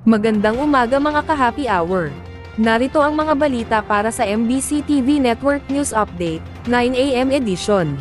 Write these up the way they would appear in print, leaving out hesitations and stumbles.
Magandang umaga mga ka-happy hour. Narito ang mga balita para sa MBC TV Network News Update, 9 AM edition.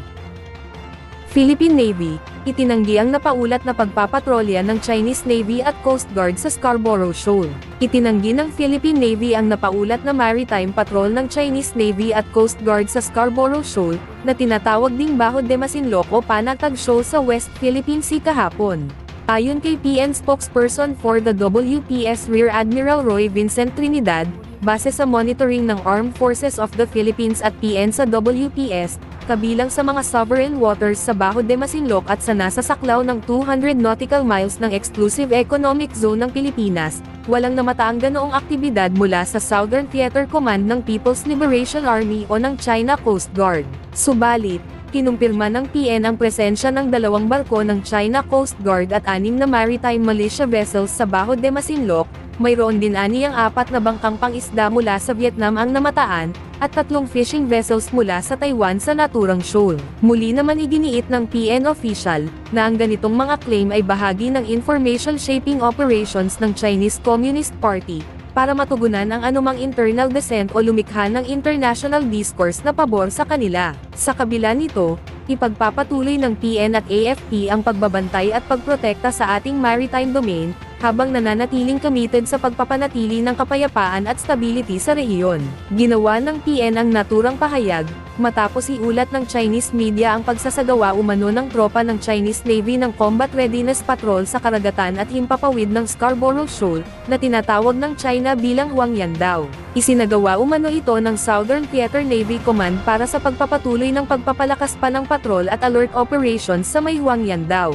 Philippine Navy, itinanggi ang napaulat na pagpapatrolya ng Chinese Navy at Coast Guard sa Scarborough Shoal. Itinanggi ng Philippine Navy ang napaulat na maritime patrol ng Chinese Navy at Coast Guard sa Scarborough Shoal, na tinatawag ding Bajo de Masinloc o Panatag Shoal sa West Philippine Sea kahapon. Ayon kay PN spokesperson for the WPS Rear Admiral Roy Vincent Trinidad, base sa monitoring ng Armed Forces of the Philippines at PN sa WPS, kabilang sa mga sovereign waters sa Bajo de Masinloc at sa nasa saklaw ng 200 nautical miles ng Exclusive Economic Zone ng Pilipinas, walang namataang ganoong aktibidad mula sa Southern Theater Command ng People's Liberation Army o ng China Coast Guard. Subalit, kinumpirma ng PN ang presensya ng 2 barko ng China Coast Guard at 6 na maritime militia vessels sa Bajo de Masinloc. Mayroon din aniyang 4 na bangkang pangisda mula sa Vietnam ang namataan, at 3 fishing vessels mula sa Taiwan sa naturang shoal. Muli naman iginiit ng PN official, na ang ganitong mga claim ay bahagi ng information shaping operations ng Chinese Communist Party, para matugunan ang anumang internal dissent o lumikha ng international discourse na pabor sa kanila. Sa kabila nito, ipagpapatuloy ng PN at AFP ang pagbabantay at pagprotekta sa ating maritime domain, habang nananatiling committed sa pagpapanatili ng kapayapaan at stability sa rehiyon. Ginawa ng PN ang naturang pahayag, matapos iulat ng Chinese media ang pagsasagawa umano ng tropa ng Chinese Navy ng Combat Readiness Patrol sa karagatan at himpapawid ng Scarborough Shoal, na tinatawag ng China bilang Huangyandao. Isinagawa umano ito ng Southern Theater Navy Command para sa pagpapatuloy ng pagpapalakas pa ng patrol at alert operations sa may Huangyandao.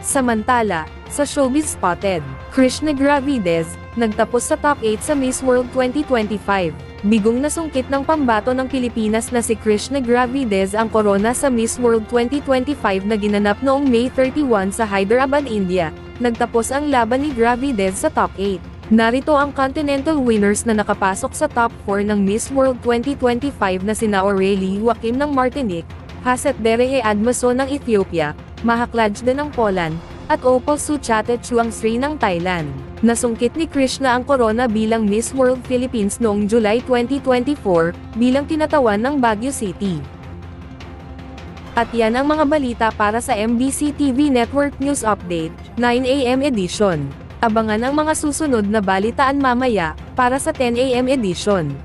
Samantala, sa Showbiz Spotted, Krishna Gravides, nagtapos sa top 8 sa Miss World 2025. Bigong nasungkit ng pambato ng Pilipinas na si Krishna Gravides ang korona sa Miss World 2025 na ginanap noong May 31 sa Hyderabad, India. Nagtapos ang laban ni Gravides sa top 8. Narito ang continental winners na nakapasok sa top 4 ng Miss World 2025 na sina Aurelie Joaquim ng Martinique, Haset Derehe Admaso ng Ethiopia, Mahaklajda ng Poland, at Opal Suchate Chuangsri ng Thailand. Nasungkit ni Krishna ang korona bilang Miss World Philippines noong July 2024, bilang kinatawan ng Baguio City. At yan ang mga balita para sa MBC TV Network News Update, 9 AM edition. Abangan ang mga susunod na balitaan mamaya, para sa 10 AM edition.